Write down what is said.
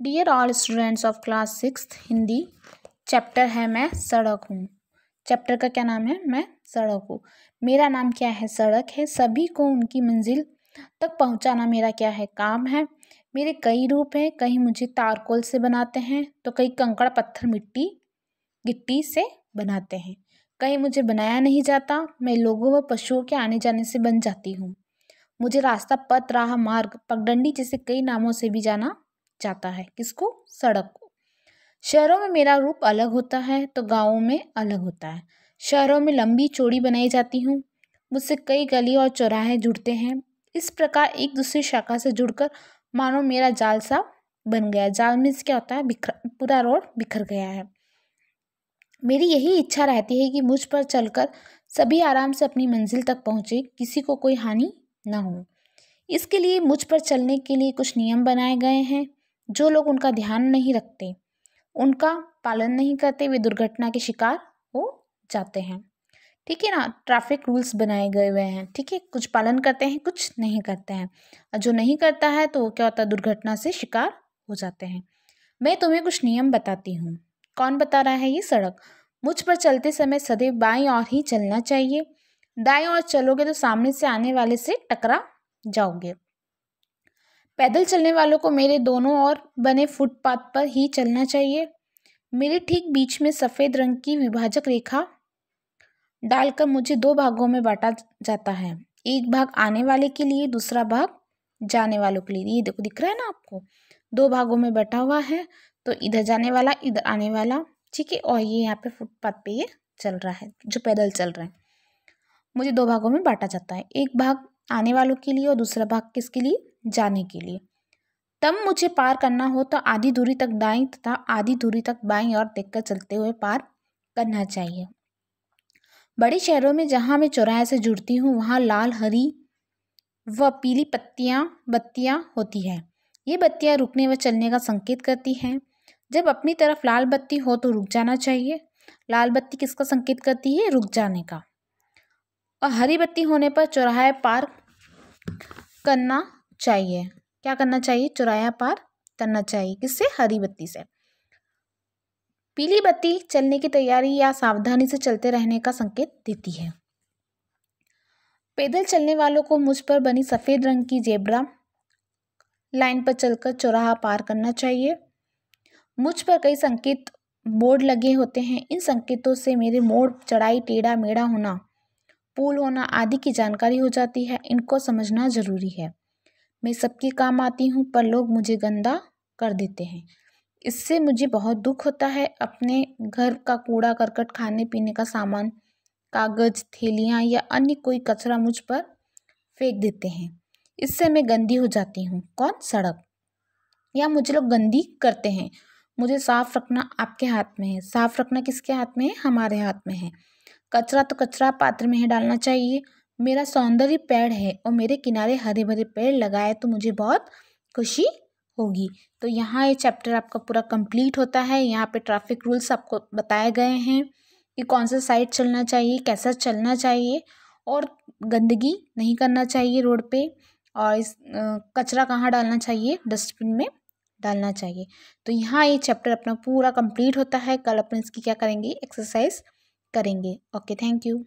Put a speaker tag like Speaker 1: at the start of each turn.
Speaker 1: Dear all students of class 6 Hindi. Chapter है मैं सड़क हूँ। चैप्टर का क्या नाम है? मैं सड़क हूँ। मेरा नाम क्या है? सड़क है। सभी को उनकी मंजिल तक पहुँचाना मेरा क्या है? काम है। मेरे कई रूप हैं। कहीं मुझे तारकोल से बनाते हैं तो कहीं कंकड़ पत्थर मिट्टी गिट्टी से बनाते हैं। कहीं मुझे बनाया नहीं जाता, मैं लोगों व पशुओं के आने जाने से बन जाती हूँ। मुझे रास्ता, पथ, राह, मार्ग, पगडंडी जैसे कई नामों से भी जाना जाता है। किसको? सड़क को। शहरों में मेरा रूप अलग होता है तो गांवों में अलग होता है। शहरों में लंबी चौड़ी बनाई जाती हूँ, मुझसे कई गली और चौराहे जुड़ते हैं। इस प्रकार एक दूसरी शाखा से जुड़कर मानो मेरा जाल सा बन गया। जाल में क्या होता है? पूरा रोड बिखर गया है। मेरी यही इच्छा रहती है कि मुझ पर चलकर सभी आराम से अपनी मंजिल तक पहुँचे, किसी को कोई हानि न हो। इसके लिए मुझ पर चलने के लिए कुछ नियम बनाए गए हैं। जो लोग उनका ध्यान नहीं रखते, उनका पालन नहीं करते, वे दुर्घटना के शिकार हो जाते हैं। ठीक है ना? ट्रैफिक रूल्स बनाए गए हुए हैं। ठीक है, कुछ पालन करते हैं, कुछ नहीं करते हैं। और जो नहीं करता है तो क्या होता है? दुर्घटना से शिकार हो जाते हैं। मैं तुम्हें कुछ नियम बताती हूँ। कौन बता रहा है? ये सड़क। मुझ पर चलते समय सदैव बाईं ओर ही चलना चाहिए। दाईं ओर चलोगे तो सामने से आने वाले से टकरा जाओगे। पैदल चलने वालों को मेरे दोनों ओर बने फुटपाथ पर ही चलना चाहिए। मेरे ठीक बीच में सफ़ेद रंग की विभाजक रेखा डालकर मुझे दो भागों में बांटा जाता है। एक भाग आने वाले के लिए, दूसरा भाग जाने वालों के लिए। ये देखो, दिख रहा है ना आपको? दो भागों में बटा हुआ है, तो इधर जाने वाला, इधर आने वाला। ठीक है, और ये यहाँ पे फुटपाथ पे ये चल रहा है, जो पैदल चल रहे हैं। मुझे दो भागों में बांटा जाता है, एक भाग आने वालों के लिए और दूसरा भाग किसके लिए? जाने के लिए। तब मुझे पार करना हो तो आधी दूरी तक दाईं तथा आधी दूरी तक बाईं ओर देखकर चलते हुए पार करना चाहिए। बड़े शहरों में जहाँ मैं चौराहे से जुड़ती हूँ, वहाँ लाल, हरी व पीली बत्तियाँ होती है। ये बत्तियाँ रुकने व चलने का संकेत करती हैं। जब अपनी तरफ लाल बत्ती हो तो रुक जाना चाहिए। लाल बत्ती किसका संकेत करती है? रुक जाने का। और हरी बत्ती होने पर चौराहा पार करना चाहिए। क्या करना चाहिए? चौराहा पार करना चाहिए। किससे? हरी बत्ती से। पीली बत्ती चलने की तैयारी या सावधानी से चलते रहने का संकेत देती है। पैदल चलने वालों को मुझ पर बनी सफ़ेद रंग की जेब्रा लाइन पर चलकर चौराहा पार करना चाहिए। मुझ पर कई संकेत बोर्ड लगे होते हैं। इन संकेतों से मेरे मोड़, चढ़ाई, टेढ़ा मेढ़ा होना, पुल होना आदि की जानकारी हो जाती है। इनको समझना जरूरी है। मैं सबके काम आती हूँ पर लोग मुझे गंदा कर देते हैं। इससे मुझे बहुत दुख होता है। अपने घर का कूड़ा करकट, खाने पीने का सामान, कागज, थैलियाँ या अन्य कोई कचरा मुझ पर फेंक देते हैं। इससे मैं गंदी हो जाती हूँ। कौन? सड़क। या मुझे लोग गंदी करते हैं। मुझे साफ रखना आपके हाथ में है। साफ रखना किसके हाथ में है? हमारे हाथ में है। कचरा तो कचरा पात्र में ही डालना चाहिए। मेरा सौंदर्य पेड़ है और मेरे किनारे हरे भरे पेड़ लगाए तो मुझे बहुत खुशी होगी। तो यहाँ ये चैप्टर आपका पूरा कंप्लीट होता है। यहाँ पे ट्रैफिक रूल्स आपको बताए गए हैं कि कौन सा साइड चलना चाहिए, कैसा चलना चाहिए, और गंदगी नहीं करना चाहिए रोड पे, और इस कचरा कहाँ डालना चाहिए? डस्टबिन में डालना चाहिए। तो यहाँ ये चैप्टर अपना पूरा कंप्लीट होता है। कल अपन इसकी क्या करेंगे? एक्सरसाइज करेंगे। Okay, thank you.